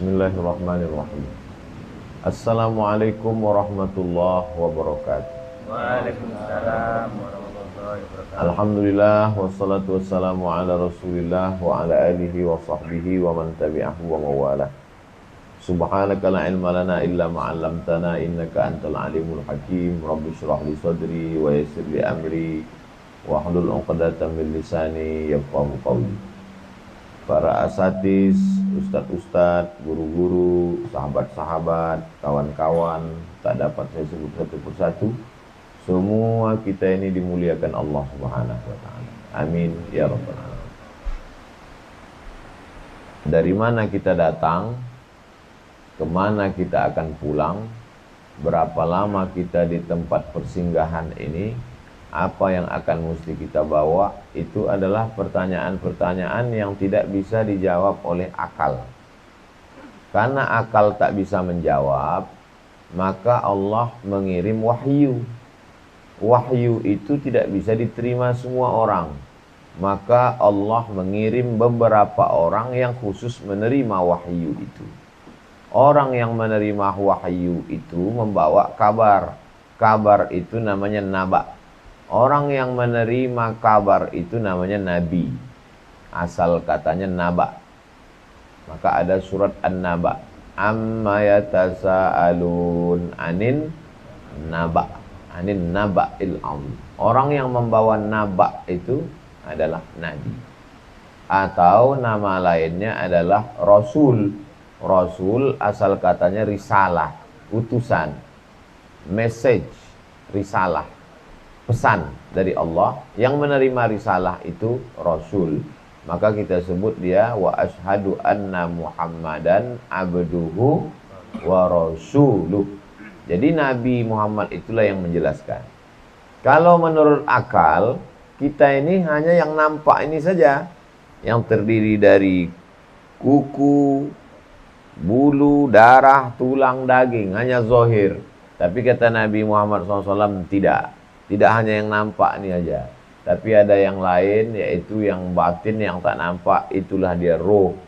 Bismillahirrahmanirrahim. Assalamualaikum warahmatullahi wabarakatuh. Waalaikumsalam warahmatullahi wabarakatuh. Alhamdulillah wassalatu wassalamu ala Rasulillah wa ala alihi wa sahbihi wa man tabi'ahu wa mawalah. Subhanaka la ilma lana illa ma 'allamtana innaka antal alimul hakim. Rabbi shrah li sadri wa yassir li amri wa hlul 'uqdatam min lisani yafqahu qawli. Para asatiz, ustadz-ustadz, guru-guru, sahabat-sahabat, kawan-kawan, tak dapat saya sebut satu persatu. Semua kita ini dimuliakan Allah Subhanahu wa taala. Amin ya rabbal alamin. Dari mana kita datang? Kemana kita akan pulang? Berapa lama kita di tempat persinggahan ini? Apa yang akan mesti kita bawa? Itu adalah pertanyaan-pertanyaan yang tidak bisa dijawab oleh akal. Karena akal tak bisa menjawab, maka Allah mengirim wahyu. Wahyu itu tidak bisa diterima semua orang. Maka Allah mengirim beberapa orang yang khusus menerima wahyu itu. Orang yang menerima wahyu itu membawa kabar. Kabar itu namanya naba. Orang yang menerima kabar itu namanya nabi. Asal katanya naba. Maka ada surat An-Naba. Amma yatasaalun anin naba. Anin naba'il azim. Orang yang membawa naba itu adalah nabi. Atau nama lainnya adalah rasul. Rasul asal katanya risalah, utusan, message, risalah, pesan dari Allah. Yang menerima risalah itu rasul. Maka kita sebut dia wa ashhadu anna Muhammadan abduhu wa rasuluh. Jadi Nabi Muhammad itulah yang menjelaskan. Kalau menurut akal, kita ini hanya yang nampak ini saja, yang terdiri dari kuku, bulu, darah, tulang, daging, hanya zahir. Tapi kata Nabi Muhammad SAW tidak. Tidak hanya yang nampak ini aja, tapi ada yang lain, yaitu yang batin, yang tak nampak, itulah dia roh.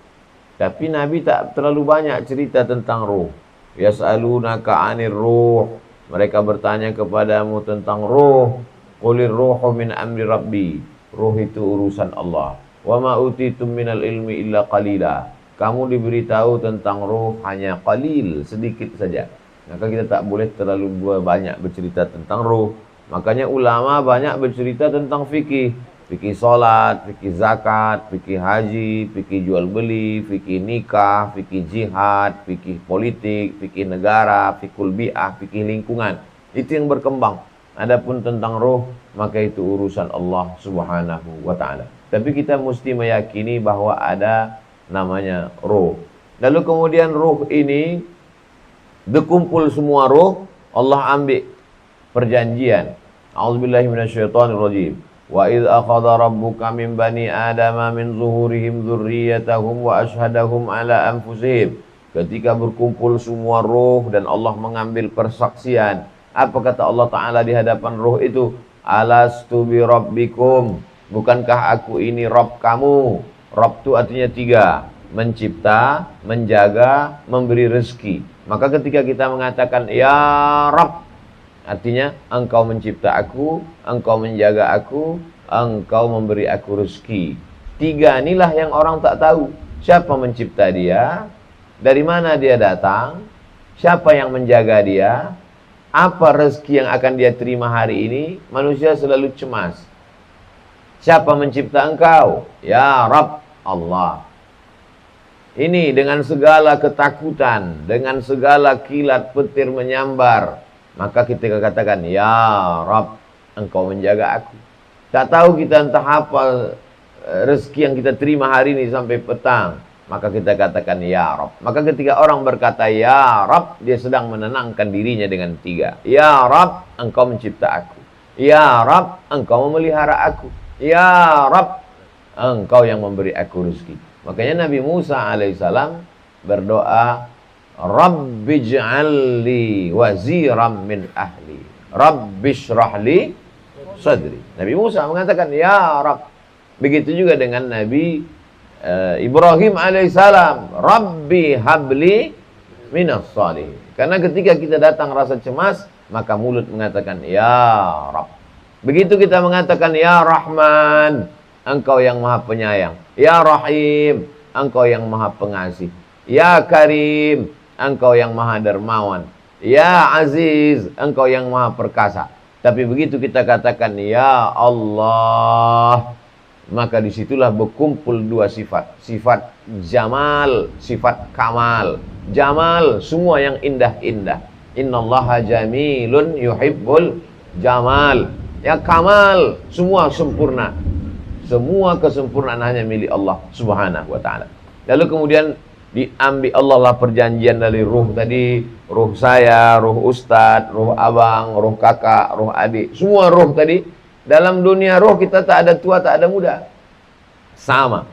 Tapi Nabi tak terlalu banyak cerita tentang roh. Yas'alunaka 'anir ruh. Mereka bertanya kepadamu tentang roh. Qulir ruhu min amri rabbi. Roh itu urusan Allah. Wa ma utitum minal ilmi illa qalila. Kamu diberitahu tentang roh hanya qalil, sedikit saja. Maka kita tak boleh terlalu banyak bercerita tentang roh. Makanya ulama banyak bercerita tentang fikih. Fikih solat, fikih zakat, fikih haji, fikih jual beli, fikih nikah, fikih jihad, fikih politik, fikih negara, fikul bi'ah, fikih lingkungan. Itu yang berkembang. Adapun tentang roh, maka itu urusan Allah Subhanahu wa ta'ala. Tapi kita mesti meyakini bahwa ada namanya roh. Lalu kemudian roh ini berkumpul semua roh, Allah ambil perjanjian. A'udzubillahi minasyaitonirrajim. Wa idz akhadha rabbuka min bani adama min zuhurihim dzurriyyatahum wa asyhadahum ala anfusihim. Ketika berkumpul semua roh dan Allah mengambil persaksian. Apa kata Allah Ta'ala di hadapan roh itu? Alastu bi rabbikum. Bukankah aku ini Rabb kamu? Rabb itu artinya tiga. Mencipta, menjaga, memberi rezeki. Maka ketika kita mengatakan ya Rabb, artinya engkau mencipta aku, engkau menjaga aku, engkau memberi aku rezeki. Tiga inilah yang orang tak tahu. Siapa mencipta dia? Dari mana dia datang? Siapa yang menjaga dia? Apa rezeki yang akan dia terima hari ini? Manusia selalu cemas. Siapa mencipta engkau? Ya Rabb, Allah. Ini dengan segala ketakutan, dengan segala kilat petir menyambar, maka kita katakan, ya Rabb, engkau menjaga aku. Tak tahu kita entah apa rezeki yang kita terima hari ini sampai petang, maka kita katakan, ya Rabb. Maka ketika orang berkata, ya Rabb, dia sedang menenangkan dirinya dengan tiga. Ya Rabb, engkau mencipta aku. Ya Rabb, engkau memelihara aku. Ya Rabb, engkau yang memberi aku rezeki. Makanya Nabi Musa alaihissalam berdoa, Rabbi ij'alli waziran min ahli. Rabbi shrahli sadri. Nabi Musa mengatakan, ya Rabb. Begitu juga dengan Nabi Ibrahim alaihissalam, Rabbi habli minas shalihin. Karena ketika kita datang rasa cemas, maka mulut mengatakan ya Rabb. Begitu kita mengatakan ya Rahman, Engkau yang maha penyayang. Ya Rahim, Engkau yang maha pengasih. Ya Karim, Engkau yang maha dermawan. Ya Aziz, Engkau yang maha perkasa. Tapi begitu kita katakan ya Allah, maka disitulah berkumpul dua sifat. Sifat jamal, sifat kamal. Jamal, semua yang indah-indah. Innallaha jamilun yuhibbul jamal. Ya kamal, semua sempurna. Semua kesempurnaan hanya milik Allah subhanahu wa ta'ala. Lalu kemudian diambil Allah lah perjanjian dari ruh tadi. Ruh saya, ruh ustadz, ruh abang, ruh kakak, ruh adik. Semua ruh tadi. Dalam dunia ruh kita tak ada tua, tak ada muda. Sama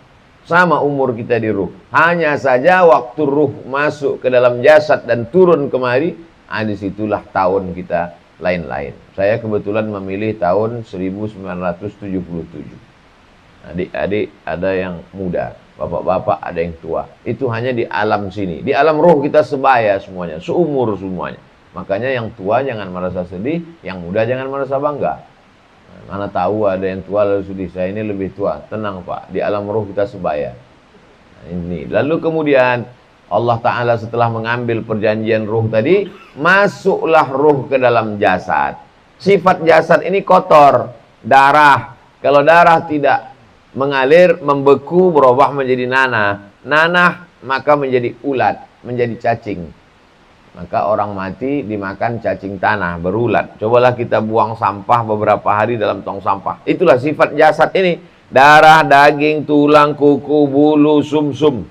umur kita di ruh. Hanya saja waktu ruh masuk ke dalam jasad dan turun kemari, disitulah tahun kita lain-lain. Saya kebetulan memilih tahun 1977. Adik-adik ada yang muda, bapak-bapak ada yang tua. Itu hanya di alam sini. Di alam ruh kita sebaya semuanya, seumur semuanya. Makanya yang tua jangan merasa sedih, yang muda jangan merasa bangga. Mana tahu ada yang tua lalu sedih, saya ini lebih tua. Tenang Pak, di alam ruh kita sebaya. Ini. Lalu kemudian Allah Ta'ala setelah mengambil perjanjian ruh tadi, masuklah ruh ke dalam jasad. Sifat jasad ini kotor, darah. Kalau darah tidak mengalir, membeku, berubah menjadi nanah. Nanah maka menjadi ulat, menjadi cacing. Maka orang mati dimakan cacing tanah, berulat. Cobalah kita buang sampah beberapa hari dalam tong sampah. Itulah sifat jasad ini. Darah, daging, tulang, kuku, bulu, sumsum.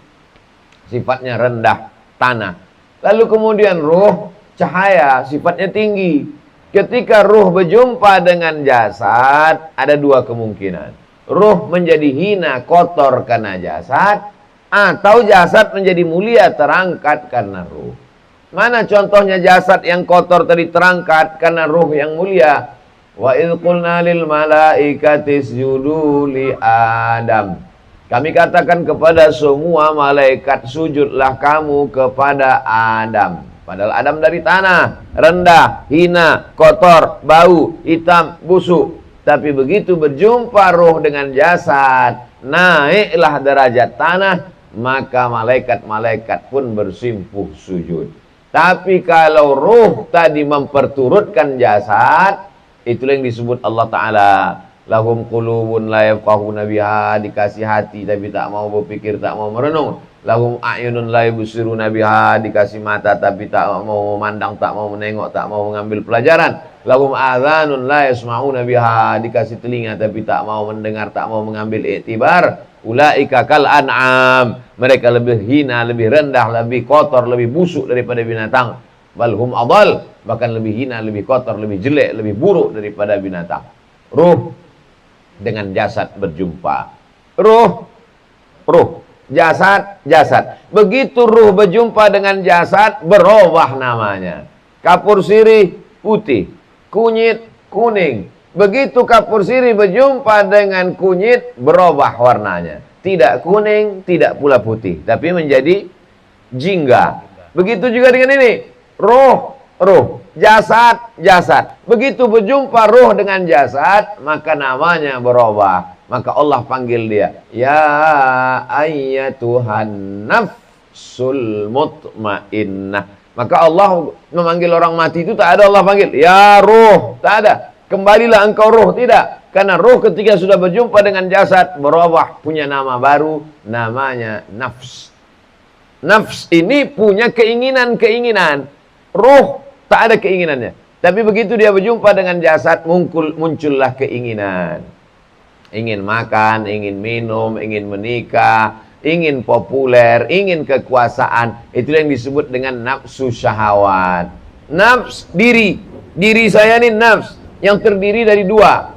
Sifatnya rendah, tanah. Lalu kemudian ruh, cahaya, sifatnya tinggi. Ketika ruh berjumpa dengan jasad, ada dua kemungkinan. Ruh menjadi hina, kotor karena jasad, atau jasad menjadi mulia, terangkat karena ruh. Mana contohnya jasad yang kotor tadi terangkat karena ruh yang mulia? Wa idh qulna lil malaikati isjudu li Adam. Kami katakan kepada semua malaikat, sujudlah kamu kepada Adam. Padahal Adam dari tanah, rendah, hina, kotor, bau, hitam, busuk. Tapi begitu berjumpa ruh dengan jasad, naiklah derajat tanah, maka malaikat-malaikat pun bersimpuh sujud. Tapi kalau ruh tadi memperturutkan jasad, itulah yang disebut Allah Ta'ala. Lahum qulubun la yafqahuna biha, dikasih hati tapi tak mau berpikir, tak mau merenung. Lahum a'yunun la yubsiruna biha, dikasih mata tapi tak mau memandang, tak mau menengok, tak mau mengambil pelajaran. Lahum adhanun la yasma'una biha, dikasih telinga tapi tak mau mendengar, tak mau mengambil iktibar. Ulaika kal an'am, mereka lebih hina, lebih rendah, lebih kotor, lebih busuk daripada binatang. Balhum adal, bahkan lebih hina, lebih kotor, lebih jelek, lebih buruk daripada binatang. Ruh dengan jasad berjumpa. Ruh, jasad. Begitu ruh berjumpa dengan jasad, berubah namanya. Kapur sirih putih, kunyit kuning. Begitu kapur sirih berjumpa dengan kunyit, berubah warnanya. Tidak kuning, tidak pula putih, tapi menjadi jingga. Begitu juga dengan ini. Ruh, jasad. Begitu berjumpa ruh dengan jasad, maka namanya berubah. Maka Allah panggil dia, ya ayyatuhan nafsul mutmainnah. Maka Allah memanggil orang mati itu tak ada Allah panggil, ya ruh, tak ada. Kembalilah engkau ruh, tidak. Karena ruh ketika sudah berjumpa dengan jasad, berubah, punya nama baru, namanya nafs. Nafs ini punya keinginan. Ruh tak ada keinginannya. Tapi begitu dia berjumpa dengan jasad, muncullah keinginan. Ingin makan, ingin minum, ingin menikah, ingin populer, ingin kekuasaan. Itulah yang disebut dengan nafsu syahwat. Nafs, diri. Diri saya ini nafs, yang terdiri dari dua.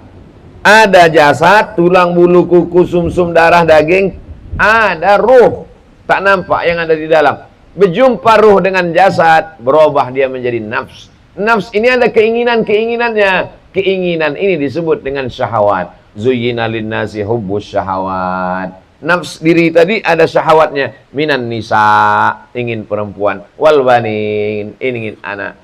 Ada jasad, tulang, bulu, kuku, sumsum, darah, daging. Ada ruh, tak nampak yang ada di dalam. Berjumpa ruh dengan jasad, berubah dia menjadi nafs. Nafs ini ada keinginannya. Keinginan ini disebut dengan syahwat. Zuyyina linnasi hubbus syahawat. nafs diri tadi ada syahwatnya. Minan nisa, ingin perempuan. Wal banin, ingin anak.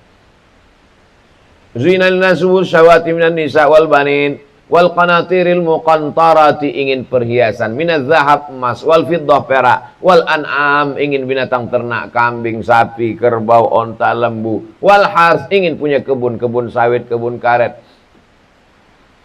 Zuinal nasu syahwati minan nisa wal banin. Wal qanatiril muqantarati, ingin perhiasan. Minaz zahab, emas. Wal fiddah, perak. Wal an'am, ingin binatang ternak, kambing, sapi, kerbau, onta, lembu. Wal hars, ingin punya kebun sawit, kebun karet.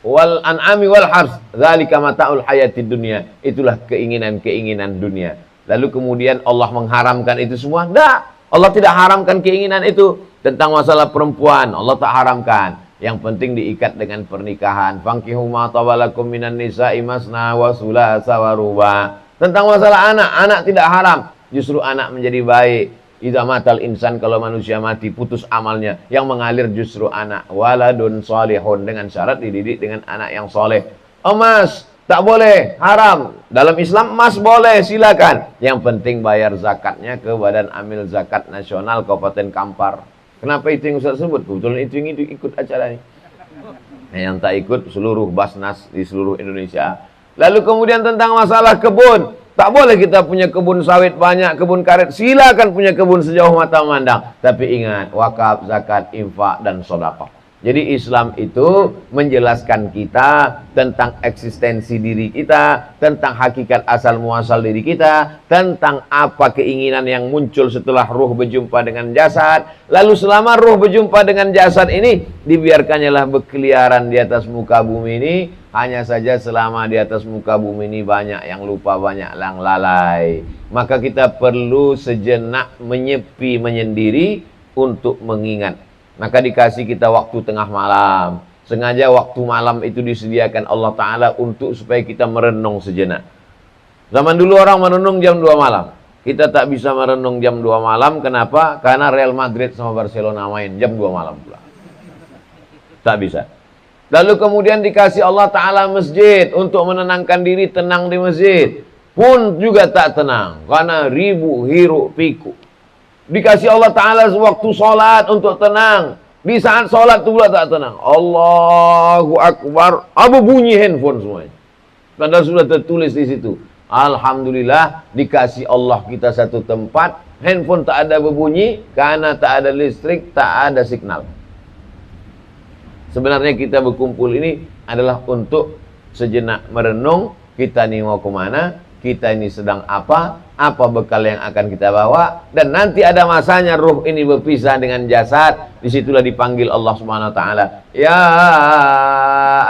Wal an'ami wal hars, dzalika mata'ul hayatid dunya. Itulah keinginan-keinginan dunia. Lalu kemudian Allah mengharamkan itu semua? Tidak. Allah tidak haramkan keinginan itu. Tentang masalah perempuan, Allah tak haramkan. Yang penting diikat dengan pernikahan. Fankihu ma tabalakum minan nisa'i masna wa sulasa wa ruba. Tentang masalah anak tidak haram. Justru anak menjadi baik. Idza matal insan, kalau manusia mati putus amalnya. Yang mengalir justru anak. Waladun salihun, dengan syarat dididik dengan anak yang soleh. Emas tak boleh, haram. Dalam Islam emas boleh, silakan. Yang penting bayar zakatnya ke Badan Amil Zakat Nasional Kabupaten Kampar. Kenapa itu yang Ustaz sebut? Kebetulan itu yang ikut acara ini. Nah, yang tak ikut seluruh Basnas di seluruh Indonesia. Lalu kemudian tentang masalah kebun. Tak boleh kita punya kebun sawit banyak, kebun karet. Silakan punya kebun sejauh mata memandang. Tapi ingat, wakaf, zakat, infak, dan sedekah. Jadi Islam itu menjelaskan kita tentang eksistensi diri kita, tentang hakikat asal muasal diri kita, tentang apa keinginan yang muncul setelah ruh berjumpa dengan jasad. Lalu selama ruh berjumpa dengan jasad ini, dibiarkannya lah berkeliaran di atas muka bumi ini. Hanya saja selama di atas muka bumi ini banyak yang lupa, banyak yang lalai. Maka kita perlu sejenak menyepi, menyendiri untuk mengingat. Maka dikasih kita waktu tengah malam. Sengaja waktu malam itu disediakan Allah Ta'ala untuk supaya kita merenung sejenak. Zaman dulu orang merenung jam 2 malam. Kita tak bisa merenung jam 2 malam. Kenapa? Karena Real Madrid sama Barcelona main jam 2 malam pula. Tak bisa. Lalu kemudian dikasih Allah Ta'ala masjid untuk menenangkan diri, tenang di masjid. Pun juga tak tenang. Karena ribu hiruk pikuk. Dikasih Allah Ta'ala waktu sholat untuk tenang. Di saat sholat itu pula tak tenang. Allahu Akbar. Apa bunyi handphone semuanya. Padahal sudah tertulis di situ. Alhamdulillah dikasih Allah kita satu tempat. Handphone tak ada berbunyi. Karena tak ada listrik, tak ada signal. Sebenarnya kita berkumpul ini adalah untuk sejenak merenung. Kita ini mau kemana? Kita ini sedang apa bekal yang akan kita bawa, dan nanti ada masanya ruh ini berpisah dengan jasad. Disitulah dipanggil Allah Subhanahu Wa Taala, ya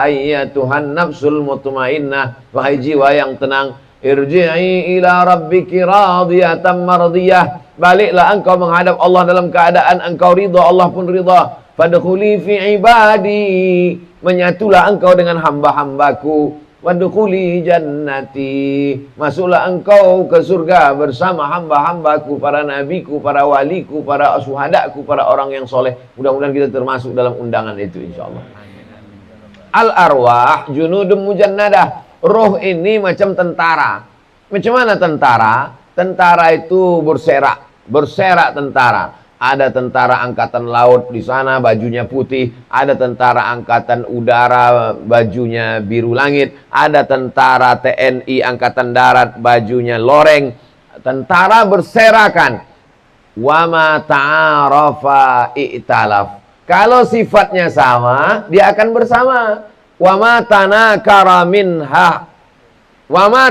ayyatuhan nafsul mutmainnah, wahai jiwa yang tenang, irji'i ila rabbiki radiyatan mardiyah, baliklah engkau menghadap Allah dalam keadaan engkau ridha, Allah pun ridha. Fadkhuli fi ibadi, menyatulah engkau dengan hamba-hambaku. Wadkhuli jannati, masuklah engkau ke surga bersama hamba-hambaku, para nabiku, para waliku, para syuhadaku, para orang yang soleh. Mudah-mudahan kita termasuk dalam undangan itu insyaallah. Al-arwah junudun mujannadah. Roh ini macam tentara. Macam mana tentara? Tentara itu berserak tentara. Ada tentara angkatan laut di sana, bajunya putih. Ada tentara angkatan udara, bajunya biru langit. Ada tentara TNI angkatan darat, bajunya loreng. Tentara berserakan. Wa ma ta'arafa i'talaf. Kalau sifatnya sama, dia akan bersama. Wa ma tanakara minha. Wa ma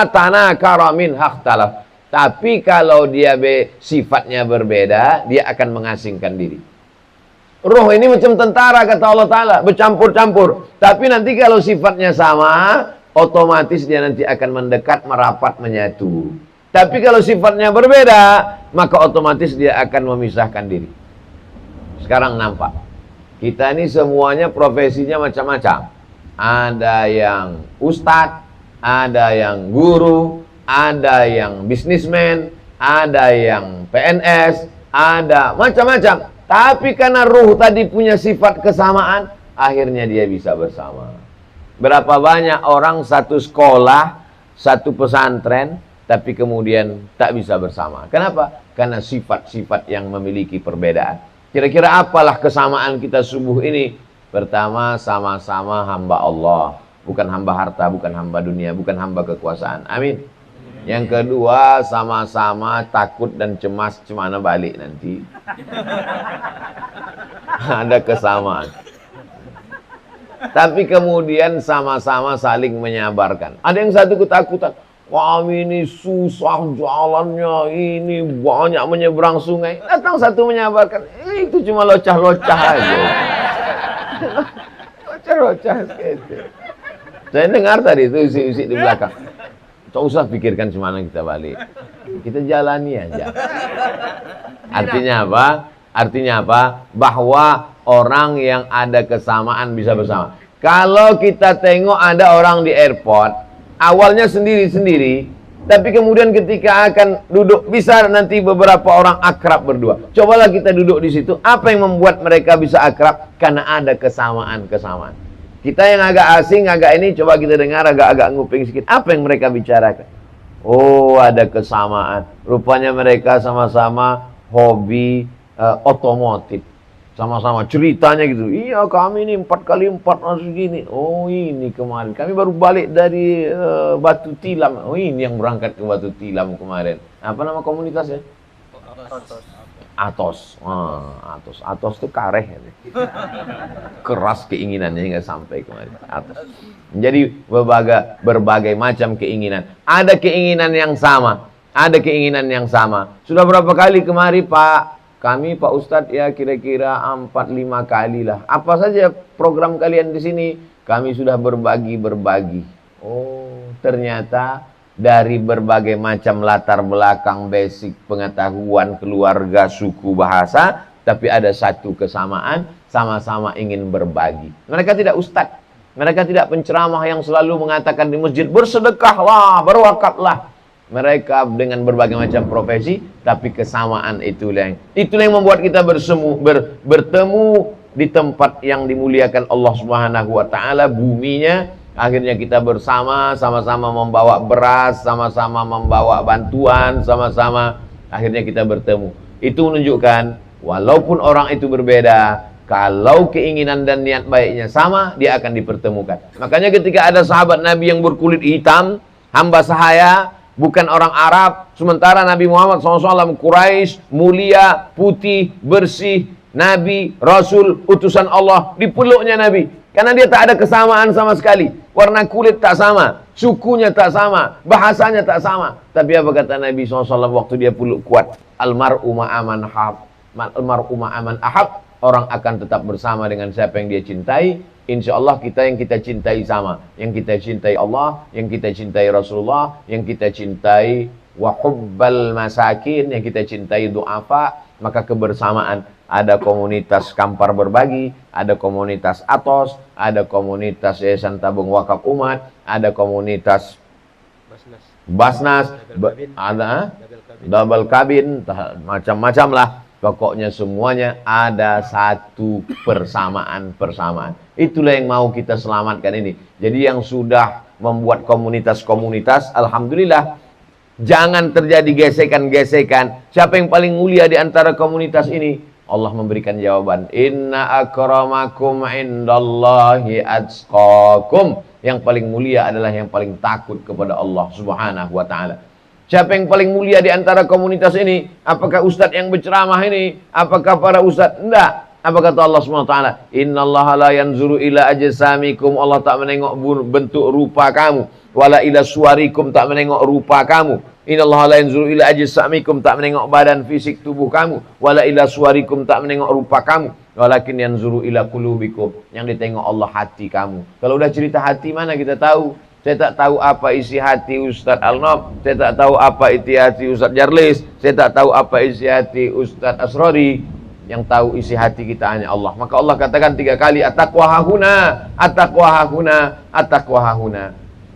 tanakara minha ikhtalaf. Tapi kalau dia sifatnya berbeda, dia akan mengasingkan diri. Roh ini macam tentara, kata Allah Ta'ala, bercampur-campur. Tapi nanti kalau sifatnya sama, otomatis dia nanti akan mendekat, merapat, menyatu. Tapi kalau sifatnya berbeda, maka otomatis dia akan memisahkan diri. Sekarang nampak, kita ini semuanya profesinya macam-macam. Ada yang ustadz, ada yang guru, ada yang bisnismen, ada yang PNS, ada macam-macam. Tapi karena ruh tadi punya sifat kesamaan, akhirnya dia bisa bersama. Berapa banyak orang satu sekolah, satu pesantren, tapi kemudian tak bisa bersama. Kenapa? Karena sifat-sifat yang memiliki perbedaan. Kira-kira apalah kesamaan kita subuh ini? Pertama, sama-sama hamba Allah. bukan hamba harta, bukan hamba dunia, bukan hamba kekuasaan. Amin. Yang kedua, sama-sama takut dan cemas cemana balik nanti. Ada kesamaan. Tapi kemudian sama-sama saling menyabarkan. Ada yang satu ketakutan. Kami ini susah jalannya, ini banyak menyeberang sungai. Datang satu menyabarkan. Itu cuma locah-locah aja. Locah-locah gitu. Saya dengar tadi itu isi-isi di belakang. Tak usah pikirkan semana kita balik. Kita jalani aja. Artinya apa? Artinya apa? Bahwa orang yang ada kesamaan bisa bersama. Kalau kita tengok ada orang di airport, awalnya sendiri-sendiri, tapi kemudian ketika akan duduk, bisa nanti beberapa orang akrab berdua. Cobalah kita duduk di situ. Apa yang membuat mereka bisa akrab? Karena ada kesamaan-kesamaan. Kita yang agak asing, agak ini, coba kita dengar agak-agak nguping sedikit. Apa yang mereka bicarakan? Oh, ada kesamaan. Rupanya mereka sama-sama hobi otomotif. Sama-sama ceritanya gitu. Iya, kami ini 4x4 masuk gini. Oh, ini kemarin. Kami baru balik dari Batu Tilam. Oh, ini yang berangkat ke Batu Tilam kemarin. Apa nama komunitasnya? Atos. Atos. Atos itu kareh. Keras keinginannya hingga sampai kemarin. Atos. Jadi berbagai macam keinginan. Ada keinginan yang sama. Ada keinginan yang sama. Sudah berapa kali kemari Pak? Kami Pak Ustadz ya kira-kira 4-5 kali lah. Apa saja program kalian di sini? Kami sudah berbagi. Oh, ternyata dari berbagai macam latar belakang, basic pengetahuan, keluarga, suku, bahasa, tapi ada satu kesamaan, sama-sama ingin berbagi. Mereka tidak ustadz, mereka tidak penceramah yang selalu mengatakan di masjid, bersedekahlah, berwakaflah. Mereka dengan berbagai macam profesi, tapi kesamaan itulah yang membuat kita bertemu di tempat yang dimuliakan Allah Subhanahu wa taala, buminya. Akhirnya kita bersama, sama-sama membawa beras, sama-sama membawa bantuan, sama-sama akhirnya kita bertemu. Itu menunjukkan walaupun orang itu berbeda, kalau keinginan dan niat baiknya sama, dia akan dipertemukan. Makanya ketika ada sahabat Nabi yang berkulit hitam, hamba sahaya, bukan orang Arab, sementara Nabi Muhammad SAW Quraisy, mulia, putih, bersih, Nabi, Rasul, utusan Allah, dipeluknya Nabi. Karena dia tak ada kesamaan sama sekali. Warna kulit tak sama, sukunya tak sama, bahasanya tak sama. Tapi apa kata Nabi SAW waktu dia peluk kuat? Almar'u ma'aman ahab. Orang akan tetap bersama dengan siapa yang dia cintai. Insya Allah kita yang kita cintai sama. Yang kita cintai Allah, yang kita cintai Rasulullah, yang kita cintai wa hubbal masakin, yang kita cintai du'afa. Maka kebersamaan. Ada komunitas Kampar Berbagi, ada komunitas Atos, ada komunitas Yayasan Tabung Wakaf Umat, ada komunitas Basnas, ada double kabin, macam-macam lah. Pokoknya semuanya ada satu persamaan. Itulah yang mau kita selamatkan ini. Jadi yang sudah membuat komunitas-komunitas, alhamdulillah, jangan terjadi gesekan-gesekan. Siapa yang paling mulia di antara komunitas ini? Allah memberikan jawaban. Inna akramakum indallahi atqakum. Yang paling mulia adalah yang paling takut kepada Allah Subhanahu wa taala. Siapa yang paling mulia di antara komunitas ini? Apakah ustadz yang berceramah ini? Apakah para ustadz? Enggak. Apa kata Allah Subhanahu wa taala? Innallaha la yanzuru ila ajsamikum. Allah tak menengok bentuk rupa kamu. Wala ila suwarikum, tak menengok rupa kamu. Innallaha la yanzuru ila ajsamikum, tak menengok badan fisik tubuh kamu. Wala ila suwarikum, tak menengok rupa kamu. Walakin yanzuru ila qulubikum, yang ditengok Allah hati kamu. Kalau udah cerita hati mana kita tahu? Saya tak tahu apa isi hati Ustadz Al-Nob, saya tak tahu apa isi hati Ustadz Jarlis, saya tak tahu apa isi hati Ustadz Asrori. Yang tahu isi hati kita hanya Allah. Maka Allah katakan 3 kali, at-taqwa hahuna, at-taqwa hahuna, at-taqwa hahuna.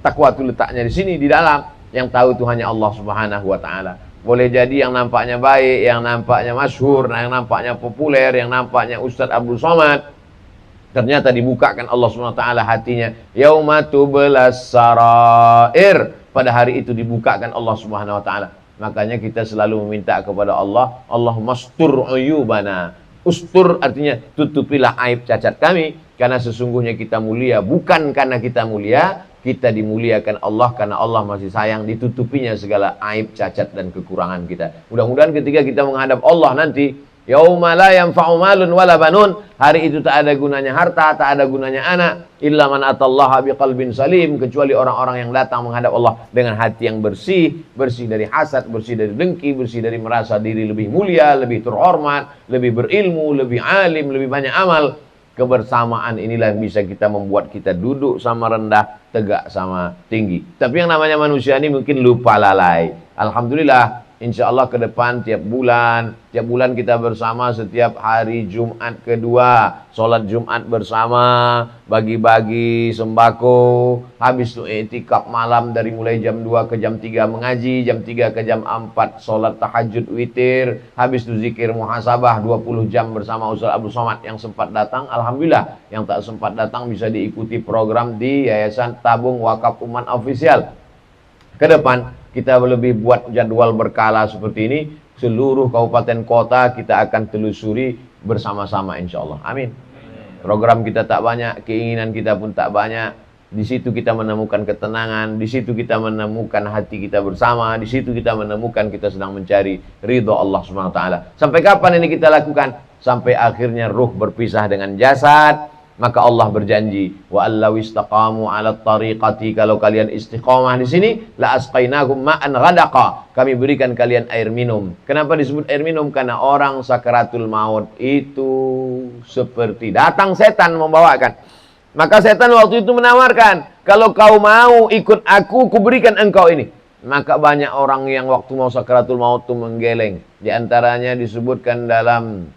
Takwa itu letaknya di sini, di dalam. Yang tahu itu hanya Allah Subhanahu wa taala. Boleh jadi yang nampaknya baik, yang nampaknya masyhur, yang nampaknya populer, yang nampaknya Ustadz Abdul Somad, ternyata dibukakan Allah Subhanahu wa taala hatinya. Yauma tublas sarair. Pada hari itu dibukakan Allah Subhanahu wa taala. Makanya kita selalu meminta kepada Allah, Allahumma stur uyubana. Ustur artinya tutupilah aib cacat kami, karena sesungguhnya kita mulia bukan karena kita mulia, kita dimuliakan Allah karena Allah masih sayang, ditutupinya segala aib cacat dan kekurangan kita. Mudah-mudahan ketika kita menghadap Allah nanti, yauma la yanfa'u malun wala banun, hari itu tak ada gunanya harta, tak ada gunanya anak, illa man atallaha biqalbin salim, kecuali orang-orang yang datang menghadap Allah dengan hati yang bersih, bersih dari hasad, bersih dari dengki, bersih dari merasa diri lebih mulia, lebih terhormat, lebih berilmu, lebih alim, lebih banyak amal. Kebersamaan inilah yang bisa kita membuat kita duduk sama rendah, tegak sama tinggi. Tapi yang namanya manusia ini mungkin lupa lalai. Alhamdulillah, insya Allah ke depan tiap bulan kita bersama setiap hari Jumat kedua, sholat Jumat bersama, bagi-bagi sembako, habis itu i'tikaf malam dari mulai jam 2 ke jam 3 mengaji, jam 3 ke jam 4 sholat tahajud witir, habis itu zikir muhasabah 20 jam bersama Ustaz Abdul Somad yang sempat datang. Alhamdulillah, yang tak sempat datang bisa diikuti program di Yayasan Tabung Wakaf Umat Official. Ke depan kita lebih buat jadwal berkala seperti ini, seluruh kabupaten kota kita akan telusuri bersama-sama insya Allah. Amin. Program kita tak banyak, keinginan kita pun tak banyak. Di situ kita menemukan ketenangan, di situ kita menemukan hati kita bersama, di situ kita menemukan kita sedang mencari ridho Allah Subhanahu wa taala. Sampai kapan ini kita lakukan? Sampai akhirnya ruh berpisah dengan jasad. Maka Allah berjanji, wa allaw istaqamu 'ala tariqati, kalau kalian istiqamah di sini, la asqainahum ma'an ghadaqa, kami berikan kalian air minum. Kenapa disebut air minum? Karena orang sakaratul maut itu seperti datang setan membawakan. Maka setan waktu itu menawarkan, kalau kau mau ikut aku, kuberikan engkau ini. Maka banyak orang yang waktu mau sakaratul maut itu menggeleng. Di antaranya disebutkan dalam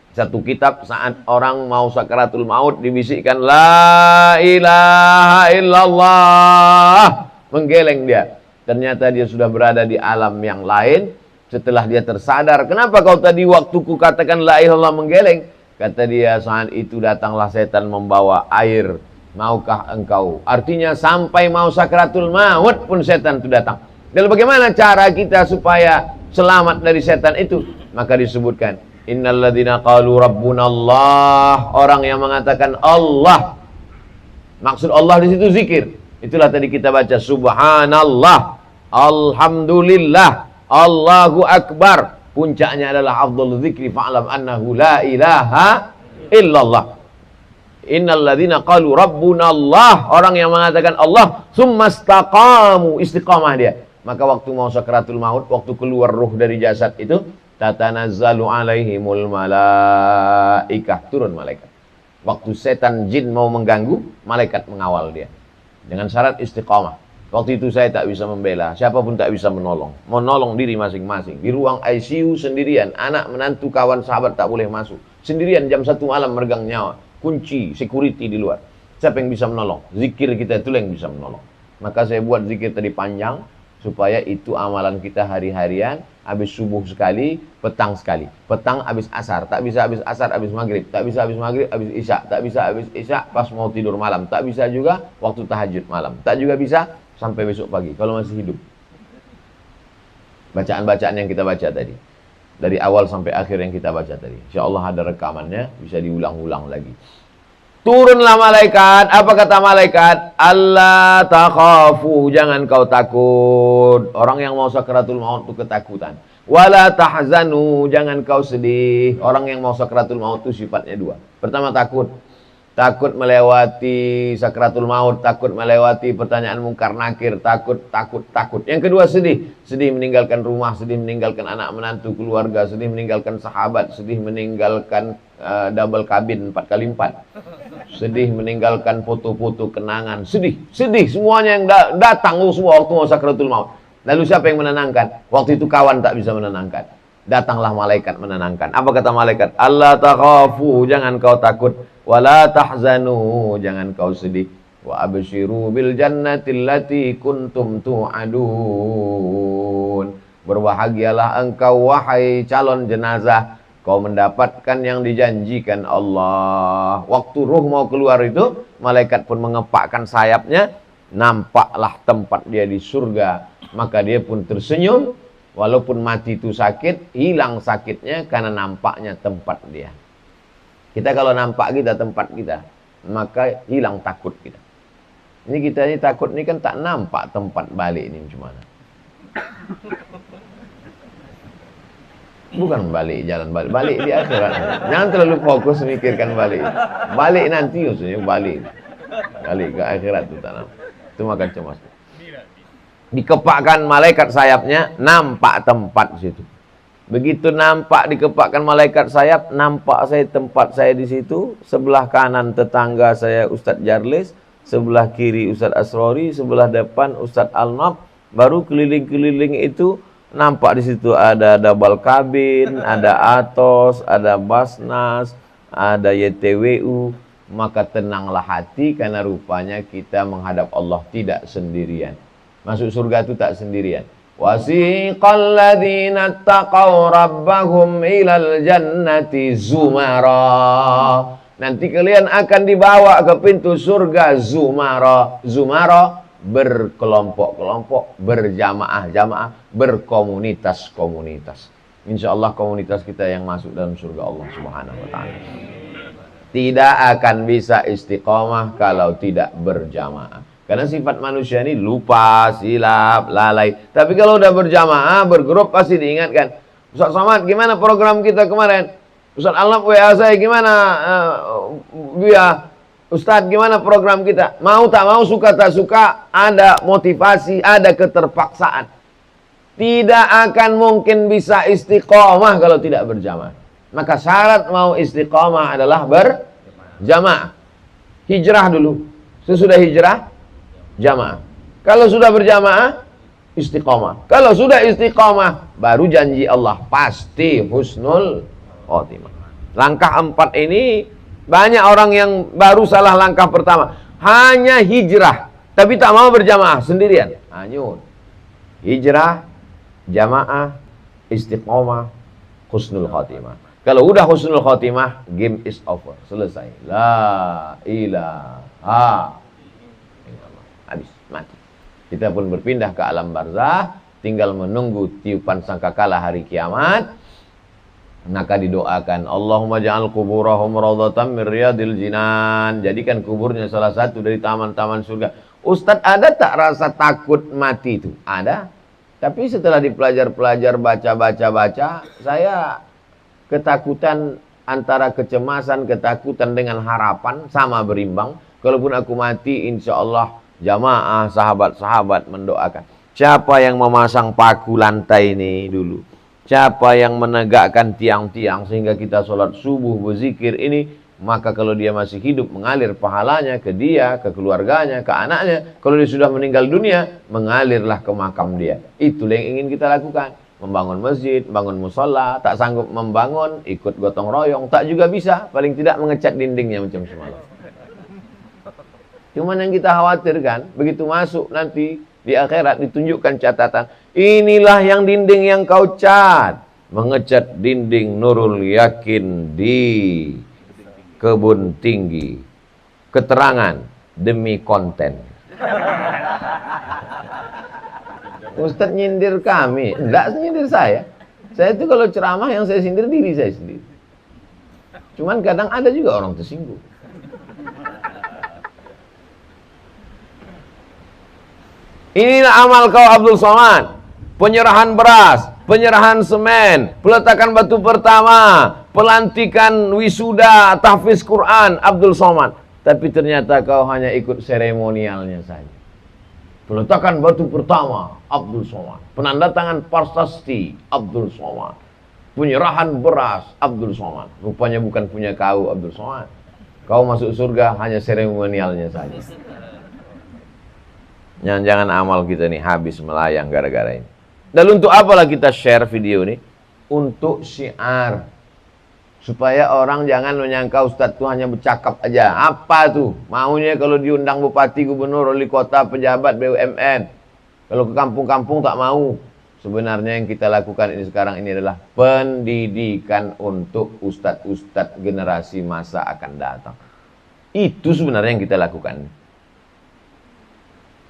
satu kitab, saat orang mau sakaratul maut dibisikkan la ilaha illallah, menggeleng dia. Ternyata dia sudah berada di alam yang lain. Setelah dia tersadar, kenapa kau tadi waktu ku katakan la ilaha illallah menggeleng? Kata dia, saat itu datanglah setan membawa air. Maukah engkau? Artinya sampai mau sakaratul maut pun setan itu datang. Dan bagaimana cara kita supaya selamat dari setan itu? Maka disebutkan, innalladzina qalu rabbunallah, orang yang mengatakan Allah. Maksud Allah di situ zikir. Itulah tadi kita baca subhanallah, alhamdulillah, Allahu akbar. Puncaknya adalah afdhalul dzikri fa'lam annahu la ilaha illallah. Innalladzina qalu rabbunallah, orang yang mengatakan Allah, tsumastaqamu, istiqamah dia. Maka waktu mau sakaratul maut, waktu keluar ruh dari jasad itu, tatanazzalu alaihimul malaikah, turun malaikat. Waktu setan jin mau mengganggu, malaikat mengawal dia. Dengan syarat istiqamah. Waktu itu saya tak bisa membela, siapapun tak bisa menolong. Menolong diri masing-masing. Di ruang ICU sendirian, anak, menantu, kawan, sahabat tak boleh masuk. Sendirian jam 1 malam meregang nyawa. Kunci, security di luar. Siapa yang bisa menolong? Zikir kita itu yang bisa menolong. Maka saya buat zikir tadi panjang, supaya itu amalan kita hari-harian. Habis subuh sekali, petang sekali. Petang habis asar, tak bisa habis asar, habis maghrib. Tak bisa habis maghrib, habis isya. Tak bisa habis isya pas mau tidur malam. Tak bisa juga waktu tahajud malam. Tak juga bisa sampai besok pagi, kalau masih hidup. Bacaan-bacaan yang kita baca tadi, dari awal sampai akhir yang kita baca tadi, insya Allah ada rekamannya, bisa diulang-ulang lagi. Turunlah malaikat. Apa kata malaikat? Allah takhafu, jangan kau takut. Orang yang mau sakaratul maut itu ketakutan. Wala tahzanu, jangan kau sedih. Orang yang mau sakaratul maut itu sifatnya dua. Pertama takut. Takut melewati sakaratul maut, takut melewati pertanyaan mungkar nakir, takut. Yang kedua sedih. Sedih meninggalkan rumah, sedih meninggalkan anak menantu keluarga, sedih meninggalkan sahabat, sedih meninggalkan double kabin 4x4. Sedih meninggalkan foto-foto kenangan, sedih semuanya yang datang semua waktu mau sakaratul maut. Lalu siapa yang menenangkan? Waktu itu kawan tak bisa menenangkan. Datanglah malaikat menenangkan. Apa kata malaikat? Allah takhafu, jangan kau takut. Wala tahzanu, jangan kau sedih. Wa abshiru bil jannati allati kuntum tu'adun. Berbahagialah engkau wahai calon jenazah, kau mendapatkan yang dijanjikan Allah. Waktu ruh mau keluar itu, malaikat pun mengepakkan sayapnya, nampaklah tempat dia di surga. Maka dia pun tersenyum, walaupun mati itu sakit, hilang sakitnya karena nampaknya tempat dia. Kita kalau nampak kita tempat kita, maka hilang takut kita. Ini kita ini takut ini kan tak nampak tempat balik ini macam mana. Bukan balik, jalan balik. Balik di akhirat. Jangan terlalu fokus memikirkan balik. Balik nanti maksudnya balik. Balik ke akhirat itu tak nampak. Itu makan cemas. Dikepakkan malaikat sayapnya, nampak tempat situ. Begitu nampak dikepakkan malaikat sayap, nampak saya tempat saya di situ. Sebelah kanan tetangga saya Ustadz Jarlis, sebelah kiri Ustadz Asrori, sebelah depan Ustadz Alnab. Baru keliling-keliling itu nampak di situ ada double kabin, ada Atos, ada Basnas, ada YTWU. Maka tenanglah hati karena rupanya kita menghadap Allah tidak sendirian. Masuk surga itu tak sendirian. Wasiqal ladzina taqaw rabbahum ilal jannati zumara. Nanti kalian akan dibawa ke pintu surga zumara. Zumara berkelompok-kelompok, berjamaah-jamaah, berkomunitas-komunitas. Insyaallah komunitas kita yang masuk dalam surga Allah Subhanahu wa taala. Tidak akan bisa istiqomah kalau tidak berjamaah. Karena sifat manusia ini lupa, silap, lalai. Tapi kalau udah berjamaah, bergrup pasti diingatkan. Ustaz Somad, gimana program kita kemarin? Ustaz Alnab WA saya, gimana? Ustaz, gimana program kita? Mau tak mau, suka tak suka, ada motivasi, ada keterpaksaan. Tidak akan mungkin bisa istiqomah kalau tidak berjamaah. Maka syarat mau istiqomah adalah berjamaah. Hijrah dulu. Sesudah hijrah, jamaah. Kalau sudah berjamaah, istiqomah. Kalau sudah istiqomah, baru janji Allah pasti husnul khotimah. Langkah 4 ini banyak orang yang baru salah langkah pertama. Hanya hijrah, tapi tak mau berjamaah sendirian. Hanyut. Hijrah, jamaah, istiqomah, husnul khotimah. Kalau udah husnul khotimah, game is over. Selesai. La ilaha illallah. Habis, mati. Kita pun berpindah ke alam barzah, tinggal menunggu tiupan sangkakala hari kiamat. Maka didoakan, Allahumma ja'al kuburahum rawdatan min riyadil jinan. Jadikan kuburnya salah satu dari taman-taman surga. Ustadz, ada tak rasa takut mati itu? Ada. Tapi setelah dipelajar-pelajar, baca-baca, saya ketakutan antara kecemasan, ketakutan dengan harapan sama berimbang. Kalaupun aku mati, insya Allah jamaah, sahabat-sahabat mendoakan. Siapa yang memasang paku lantai ini dulu? Siapa yang menegakkan tiang-tiang sehingga kita sholat subuh berzikir ini? Maka kalau dia masih hidup, mengalir pahalanya ke dia, ke keluarganya, ke anaknya. Kalau dia sudah meninggal dunia, mengalirlah ke makam dia. Itulah yang ingin kita lakukan. Membangun masjid, bangun musola, tak sanggup membangun, ikut gotong royong, tak juga bisa, paling tidak mengecat dindingnya macam semalam. Cuman yang kita khawatirkan, begitu masuk nanti di akhirat ditunjukkan catatan, inilah yang dinding yang kau cat. Mengecat dinding Nurul Yakin di Kebun Tinggi. Keterangan demi konten. Ustadz nyindir kami, enggak nyindir saya. Saya itu kalau ceramah yang saya sindir diri saya sendiri. Cuman kadang ada juga orang tersinggung. Inilah amal kau Abdul Somad. Penyerahan beras, penyerahan semen, peletakan batu pertama, pelantikan wisuda, tahfiz Quran Abdul Somad. Tapi ternyata kau hanya ikut seremonialnya saja. Peletakan batu pertama Abdul Somad, penandatangan prasasti Abdul Somad, penyerahan beras Abdul Somad. Rupanya bukan punya kau Abdul Somad. Kau masuk surga hanya seremonialnya saja. Jangan-jangan amal kita nih habis melayang gara-gara ini. Dan untuk apalah kita share video ini? Untuk syiar. Supaya orang jangan menyangka Ustadz itu hanya bercakap aja. Apa tuh? Maunya kalau diundang bupati, gubernur, wali kota, pejabat, BUMN. Kalau ke kampung-kampung tak mau. Sebenarnya yang kita lakukan ini sekarang ini adalah pendidikan untuk ustadz-ustadz generasi masa akan datang. Itu sebenarnya yang kita lakukan.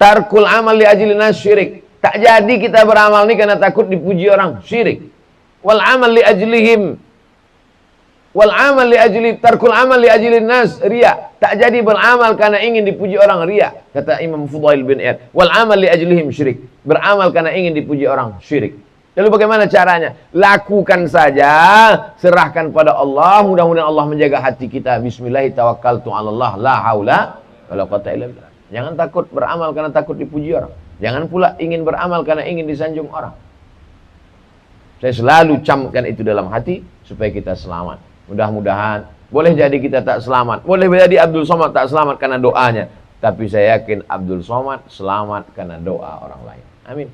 Tarkul amal li ajlina syirik. Tak jadi kita beramal ini karena takut dipuji orang. Syirik. Wal amal li ajlihim Wal amal li ajli tarkul amal li ajli nas riya. Tak jadi beramal karena ingin dipuji orang, riya. Kata Imam Fudail bin Iyad. Wal amal li ajlihim syirik. Beramal karena ingin dipuji orang, syirik. Lalu bagaimana caranya? Lakukan saja, serahkan pada Allah, mudah-mudahan Allah menjaga hati kita. Bismillahi tawakkaltu 'ala Allah, la haula wala quwwata illa billah. Jangan takut beramal karena takut dipuji orang. Jangan pula ingin beramal karena ingin disanjung orang. Saya selalu camkan itu dalam hati supaya kita selamat. Mudah-mudahan, boleh jadi kita tak selamat, boleh jadi Abdul Somad tak selamat karena doanya, tapi saya yakin Abdul Somad selamat karena doa orang lain. Amin.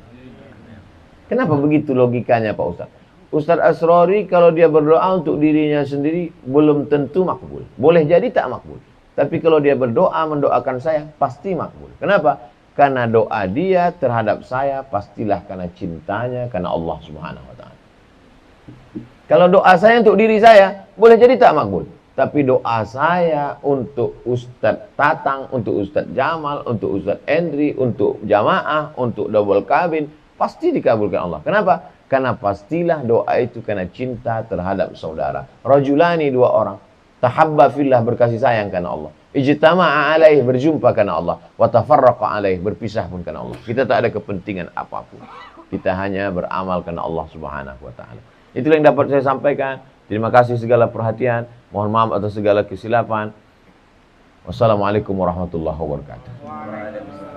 Kenapa begitu logikanya Pak Ustaz? Ustaz Asrori kalau dia berdoa untuk dirinya sendiri belum tentu makbul. Boleh jadi tak makbul. Tapi kalau dia berdoa mendoakan saya pasti makbul. Kenapa? Karena doa dia terhadap saya pastilah karena cintanya karena Allah Subhanahu wa taala. Kalau doa saya untuk diri saya boleh jadi tak makbul. Tapi doa saya untuk Ustadz Tatang, untuk Ustadz Jamal, untuk Ustadz Endri, untuk jamaah, untuk double kabin, pasti dikabulkan Allah. Kenapa? Karena pastilah doa itu karena cinta terhadap saudara. Rajulani, dua orang. Tahabba fillah, berkasih sayang karena Allah. Ijtama'a alaih, berjumpa karena Allah. Wa tafarraqa alaih, berpisah pun karena Allah. Kita tak ada kepentingan apapun. Kita hanya beramal karena Allah Subhanahu wa taala. Itulah yang dapat saya sampaikan. Terima kasih segala perhatian. Mohon maaf atas segala kesilapan. Wassalamualaikum warahmatullahi wabarakatuh.